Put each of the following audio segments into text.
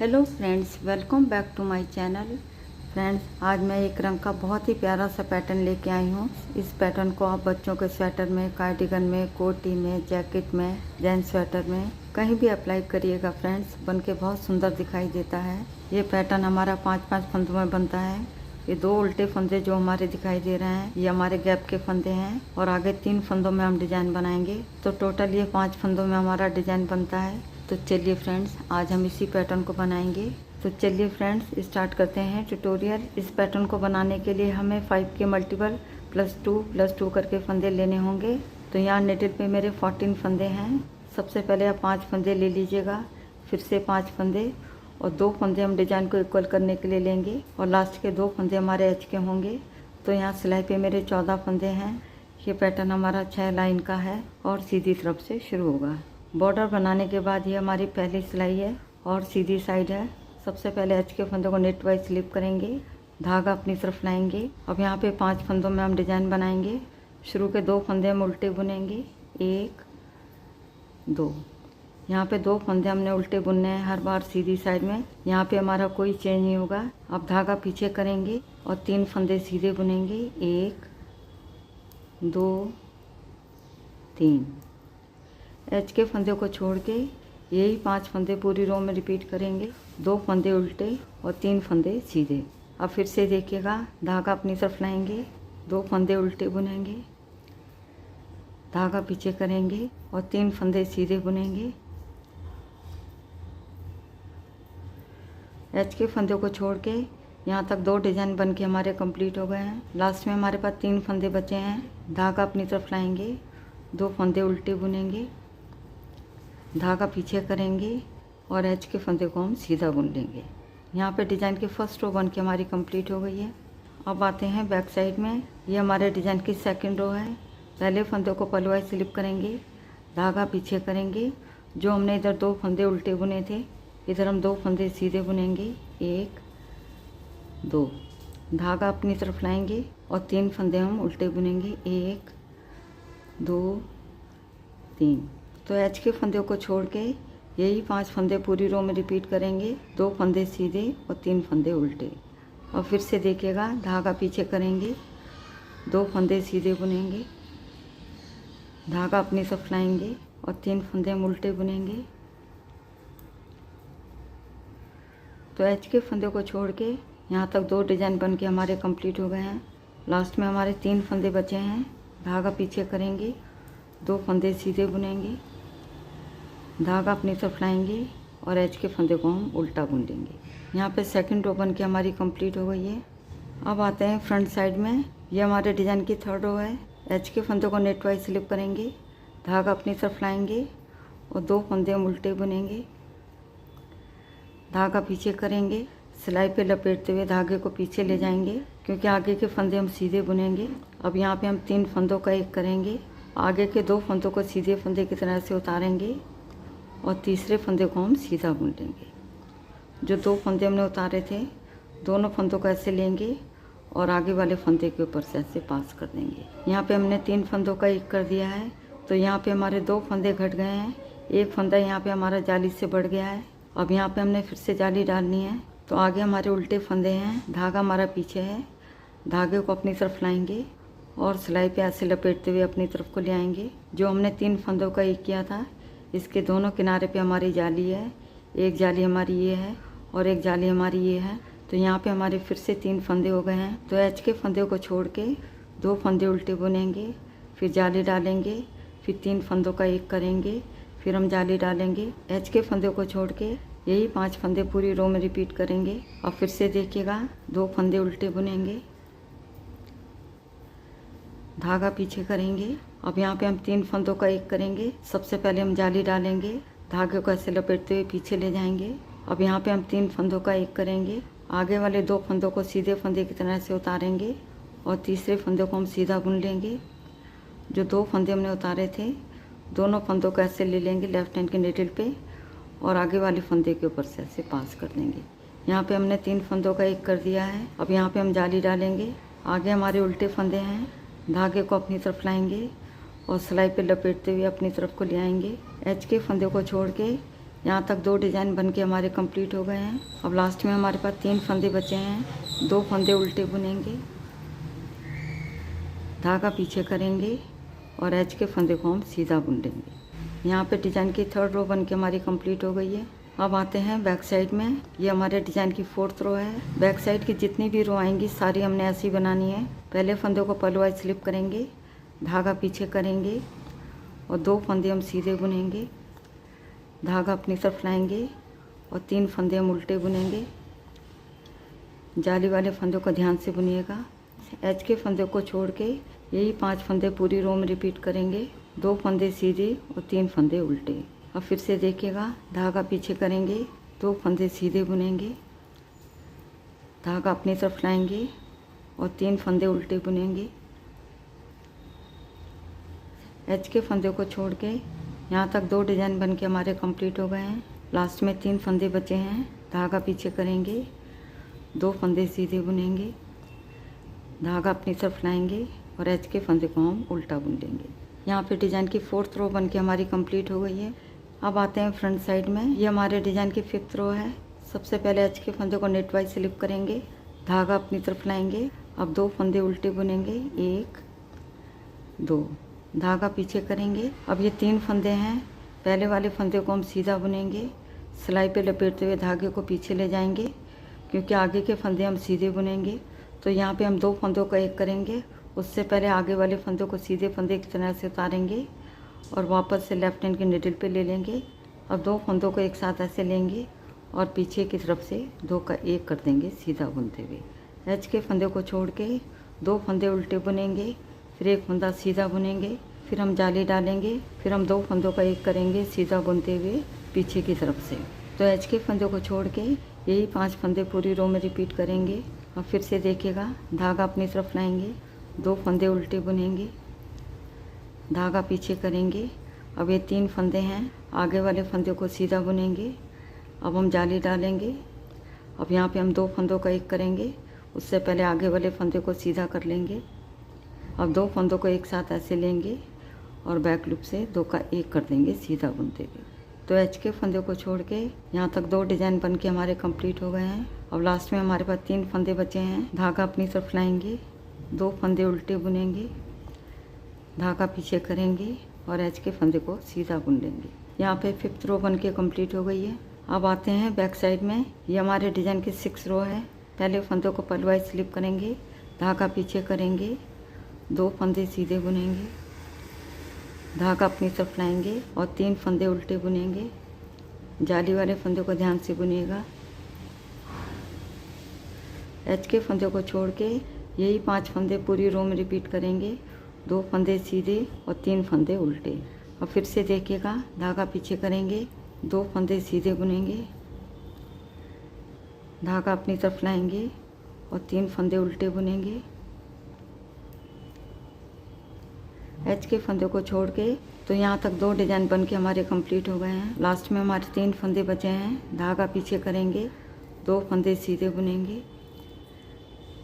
Hello friends, welcome back to my channel. Friends, आज मैं एक रंग का बहुत ही प्यारा सा पैटर्न लेके आई हूँ। इस पैटर्न को आप बच्चों के स्वेटर में, कार्डिगन में, कोटी में, जैकेट में, जेंट्स स्वेटर में कहीं भी अप्लाई करिएगा फ्रेंड्स, बन के बहुत सुंदर दिखाई देता है। ये पैटर्न हमारा 5-5 फंदों में बनता है। ये 2 उल्टे फंदे जो हमारे दिखाई दे रहे हैं ये हमारे गैप के फंदे हैं और आगे 3 फंदों में हम डिजाइन बनाएंगे। तो टोटल ये 5 फंदों में हमारा डिजाइन बनता है। तो चलिए फ्रेंड्स, आज हम इसी पैटर्न को बनाएंगे। तो चलिए फ्रेंड्स, स्टार्ट करते हैं ट्यूटोरियल। इस पैटर्न को बनाने के लिए हमें 5 के मल्टीपल +2 करके फंदे लेने होंगे। तो यहाँ नेटिल पे मेरे 14 फंदे हैं। सबसे पहले आप 5 फंदे ले लीजिएगा, फिर से 5 फंदे और 2 फंदे हम डिजाइन को इक्वल करने के लिए लेंगे और लास्ट के 2 फंदे हमारे एच के होंगे। तो यहाँ सिलाई पे मेरे 14 फंदे हैं। ये पैटर्न हमारा 6 लाइन का है और सीधी तरफ से शुरू होगा। बॉर्डर बनाने के बाद ये हमारी पहली सिलाई है और सीधी साइड है। सबसे पहले एच के फंदों को नेट वाइज स्लिप करेंगे, धागा अपनी तरफ लाएंगे। अब यहाँ पे 5 फंदों में हम डिजाइन बनाएंगे। शुरू के 2 फंदे हम उल्टे बुनेंगे, 1 2। यहाँ पे 2 फंदे हमने उल्टे बुनने हैं हर बार सीधी साइड में। यहाँ पे हमारा कोई चेंज नहीं होगा। अब धागा पीछे करेंगे और 3 फंदे सीधे बुनेंगे, 1 2 3। एच के फंदे को छोड़ के यही 5 फंदे पूरी रो में रिपीट करेंगे। 2 फंदे उल्टे और 3 फंदे सीधे। अब फिर से देखिएगा, धागा अपनी तरफ लाएंगे, 2 फंदे उल्टे बुनेंगे, धागा पीछे करेंगे और 3 फंदे सीधे बुनेंगे। एच के फंदे को छोड़ के यहाँ तक 2 डिजाइन बन के हमारे कंप्लीट हो गए हैं। लास्ट में हमारे पास 3 फंदे बचे हैं। धागा अपनी तरफ लाएंगे, 2 फंदे उल्टे बुनेंगे, धागा पीछे करेंगे और एच के फंदे को हम सीधा बुन लेंगे। यहाँ पे डिज़ाइन की फर्स्ट रो बन के हमारी कंप्लीट हो गई है। अब आते हैं बैक साइड में। ये हमारे डिज़ाइन की सेकंड रो है। पहले फंदे को पलवाई स्लिप करेंगे, धागा पीछे करेंगे। जो हमने इधर 2 फंदे उल्टे बुने थे, इधर हम 2 फंदे सीधे बुनेंगे, 1 2। धागा अपनी तरफ लाएंगे और 3 फंदे हम उल्टे बुनेंगे, 1 2 3। तो एच के फंदे को छोड़ के यही 5 फंदे पूरी रो में रिपीट करेंगे। 2 फंदे सीधे और 3 फंदे उल्टे। और फिर से देखिएगा, धागा पीछे करेंगे, 2 फंदे सीधे बुनेंगे, धागा अपनी तरफ लाएंगे और 3 फंदे हम उल्टे बुनेंगे। तो एच के फंदे को छोड़ के यहाँ तक 2 डिजाइन बन के हमारे कंप्लीट हो गए हैं। लास्ट में हमारे 3 फंदे बचे हैं। धागा पीछे करेंगे, 2 फंदे सीधे बुनेंगे, धागा अपनी तरफ लाएंगे और एच के फंदे को हम उल्टा बुन लेंगे। यहाँ पे सेकंड रो बन के हमारी कंप्लीट हो गई है। अब आते हैं फ्रंट साइड में। ये हमारे डिज़ाइन की थर्ड रो है। एच के फंदे को नेट वाइज स्लिप करेंगे, धागा अपनी तरफ लाएंगे और 2 फंदे हम उल्टे बुनेंगे, धागा पीछे करेंगे। सिलाई पे लपेटते हुए धागे को पीछे ले जाएंगे क्योंकि आगे के फंदे हम सीधे बुनेंगे। अब यहाँ पे हम 3 फंदों का एक करेंगे। आगे के 2 फंदों को सीधे फंदे की तरह से उतारेंगे और तीसरे फंदे को हम सीधा बुन लेंगे। जो 2 फंदे हमने उतारे थे, दोनों फंदों को ऐसे लेंगे और आगे वाले फंदे के ऊपर से ऐसे पास कर देंगे। यहाँ पे हमने 3 फंदों का एक कर दिया है। तो यहाँ पे हमारे 2 फंदे घट गए हैं। एक फंदा यहाँ पे हमारा जाली से बढ़ गया है। अब यहाँ पे हमने फिर से जाली डालनी है। तो आगे हमारे उल्टे फंदे हैं, धागा हमारा पीछे है। धागे को अपनी तरफ लाएंगे और सिलाई पे ऐसे लपेटते हुए अपनी तरफ को ले आएंगे। जो हमने 3 फंदों का एक किया था, इसके दोनों किनारे पे हमारी जाली है। एक जाली हमारी ये है और एक जाली हमारी ये है। तो यहाँ पे हमारे फिर से 3 फंदे हो गए हैं। तो एच के फंदे को छोड़ के 2 फंदे उल्टे बुनेंगे, फिर जाली डालेंगे, फिर 3 फंदों का एक करेंगे, फिर हम जाली डालेंगे। एच के फंदे को छोड़ के यही 5 फंदे पूरी रो में रिपीट करेंगे। और फिर से देखिएगा, 2 फंदे उल्टे बुनेंगे, धागा पीछे करेंगे। अब यहाँ पे हम 3 फंदों का एक करेंगे। सबसे पहले हम जाली डालेंगे, धागे को ऐसे लपेटते हुए पीछे ले जाएंगे। अब यहाँ पे हम 3 फंदों का एक करेंगे। आगे वाले 2 फंदों को सीधे फंदे की तरह से उतारेंगे और तीसरे फंदे को हम सीधा बुन लेंगे। जो 2 फंदे हमने उतारे थे, दोनों फंदों को ऐसे ले लेंगे लेफ्ट हैंड के नेडल पे और आगे वाले फंदे के ऊपर से ऐसे पास कर देंगे। यहाँ पे हमने 3 फंदों का एक कर दिया है। अब यहाँ पे हम जाली डालेंगे। आगे हमारे उल्टे फंदे हैं। धागे को अपनी तरफ लाएंगे और सिलाई पे लपेटते हुए अपनी तरफ को ले आएंगे। एच के फंदे को छोड़ के यहाँ तक 2 डिज़ाइन बन के हमारे कंप्लीट हो गए हैं। अब लास्ट में हमारे पास 3 फंदे बचे हैं। 2 फंदे उल्टे बुनेंगे, धागा पीछे करेंगे और एज के फंदे को हम सीधा बुन लेंगे। यहाँ पे डिज़ाइन की 3rd रो बन के हमारी कंप्लीट हो गई है। अब आते हैं बैक साइड में। ये हमारे डिज़ाइन की 4th रो है। बैक साइड की जितनी भी रो आएंगी सारी हमने ऐसी बनानी है। पहले फंदे को पलवाई स्लिप करेंगे, धागा पीछे करेंगे और 2 फंदे हम सीधे बुनेंगे, धागा अपनी तरफ लाएंगे और 3 फंदे हम उल्टे बुनेंगे। जाली वाले फंदों को ध्यान से बुनिएगा। एज के फंदे को छोड़ के यही 5 फंदे पूरी रो में रिपीट करेंगे। 2 फंदे सीधे और 3 फंदे उल्टे। अब फिर से देखिएगा, धागा पीछे करेंगे, 2 फंदे सीधे बुनेंगे, धागा अपनी तरफ लाएंगे और 3 फंदे उल्टे बुनेंगे। एज के फंदे को छोड़ के यहाँ तक 2 डिज़ाइन बन के हमारे कंप्लीट हो गए हैं। लास्ट में 3 फंदे बचे हैं। धागा पीछे करेंगे, 2 फंदे सीधे बुनेंगे, धागा अपनी तरफ लाएंगे और एज के फंदे को हम उल्टा बुन लेंगे। यहाँ पे डिज़ाइन की 4th रो बन के हमारी कंप्लीट हो गई है। अब आते हैं फ्रंट साइड में। ये हमारे डिज़ाइन की 5th रो है। सबसे पहले एज के फंदे को नेट वाइज स्लिप करेंगे, धागा अपनी तरफ लाएंगे। अब 2 फंदे उल्टे बुनेंगे, 1 2, धागा पीछे करेंगे। अब ये 3 फंदे हैं। पहले वाले फंदे को हम सीधा बुनेंगे, सिलाई पे लपेटते हुए धागे को पीछे ले जाएंगे, क्योंकि आगे के फंदे हम सीधे बुनेंगे। तो यहाँ पे हम 2 फंदों का एक करेंगे। उससे पहले आगे वाले फंदों को सीधे फंदे की तरह से उतारेंगे और वापस से लेफ्ट हैंड की निडल पे ले लेंगे। अब 2 फंदों को एक साथ ऐसे लेंगे और पीछे की तरफ से 2 का एक कर देंगे सीधा बुनते हुए। एज के फंदे को छोड़ के 2 फंदे उल्टे बुनेंगे, फिर 1 फंदा सीधा बुनेंगे, फिर हम जाली डालेंगे, फिर हम 2 फंदों का एक करेंगे सीधा बुनते हुए पीछे की तरफ से। तो एज के फंदों को छोड़ के यही 5 फंदे पूरी रो में रिपीट करेंगे। और फिर से देखिएगा, धागा अपनी तरफ लाएंगे, 2 फंदे उल्टे बुनेंगे, धागा पीछे करेंगे। अब ये 3 फंदे हैं, आगे वाले फंदे को सीधा बुनेंगे। अब हम जाली डालेंगे। अब यहाँ पे हम 2 फंदों का एक करेंगे, उससे पहले आगे वाले फंदे को सीधा कर लेंगे। अब 2 फंदों को एक साथ ऐसे लेंगे और बैक लूप से 2 का एक कर देंगे सीधा बुनते हुए। तो एच के फंदे को छोड़ के यहाँ तक 2 डिज़ाइन बन के हमारे कंप्लीट हो गए हैं। अब लास्ट में हमारे पास 3 फंदे बचे हैं। धागा अपनी तरफ लाएंगे, 2 फंदे उल्टे बुनेंगे, धागा पीछे करेंगे और एच के फंदे को सीधा बुन लेंगे। यहाँ पे 5th रो बन के कम्प्लीट हो गई है। अब आते हैं बैक साइड में। ये हमारे डिज़ाइन की 6th रो है। पहले फंदों को पलवाइज स्लिप करेंगे, धागा पीछे करेंगे, 2 फंदे सीधे बुनेंगे, धागा अपनी तरफ लाएंगे और 3 फंदे उल्टे बुनेंगे। जाली वाले फंदे को ध्यान से बुनिएगा। एच के फंदे को छोड़ के यही 5 फंदे पूरी रो में रिपीट करेंगे। 2 फंदे सीधे और 3 फंदे उल्टे। और फिर से देखिएगा, धागा पीछे करेंगे, 2 फंदे सीधे बुनेंगे, धागा अपनी तरफ लाएंगे और 3 फंदे उल्टे बुनेंगे। एच के फंदे को छोड़ के तो यहाँ तक 2 डिज़ाइन बन के हमारे कंप्लीट हो गए हैं। लास्ट में हमारे 3 फंदे बचे हैं। धागा पीछे करेंगे, 2 फंदे सीधे बुनेंगे,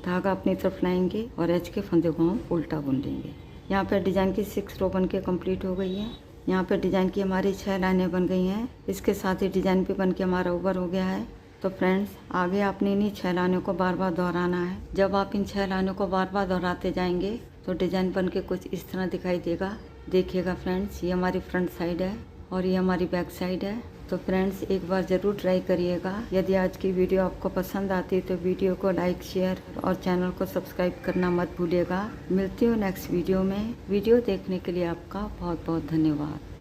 धागा अपनी तरफ लाएंगे और एच के फंदे को हम उल्टा बुन लेंगे। यहाँ पर डिज़ाइन की 6 रो बन के कम्प्लीट हो गई है। यहाँ पर डिज़ाइन की हमारी 6 लाइनें बन गई हैं। इसके साथ ही डिज़ाइन भी बन के हमारा ओवर हो गया है। तो फ्रेंड्स, आगे आपने इन्हीं 6 लाइनों को बार बार दोहराना है। जब आप इन 6 लाइनों को बार बार दोहराते जाएंगे तो डिज़ाइन बन के कुछ इस तरह दिखाई देगा। देखिएगा फ्रेंड्स, ये हमारी फ्रंट साइड है और ये हमारी बैक साइड है। तो फ्रेंड्स, एक बार ज़रूर ट्राई करिएगा। यदि आज की वीडियो आपको पसंद आती है तो वीडियो को लाइक, शेयर और चैनल को सब्सक्राइब करना मत भूलिएगा। मिलती हूँ नेक्स्ट वीडियो में। वीडियो देखने के लिए आपका बहुत बहुत धन्यवाद।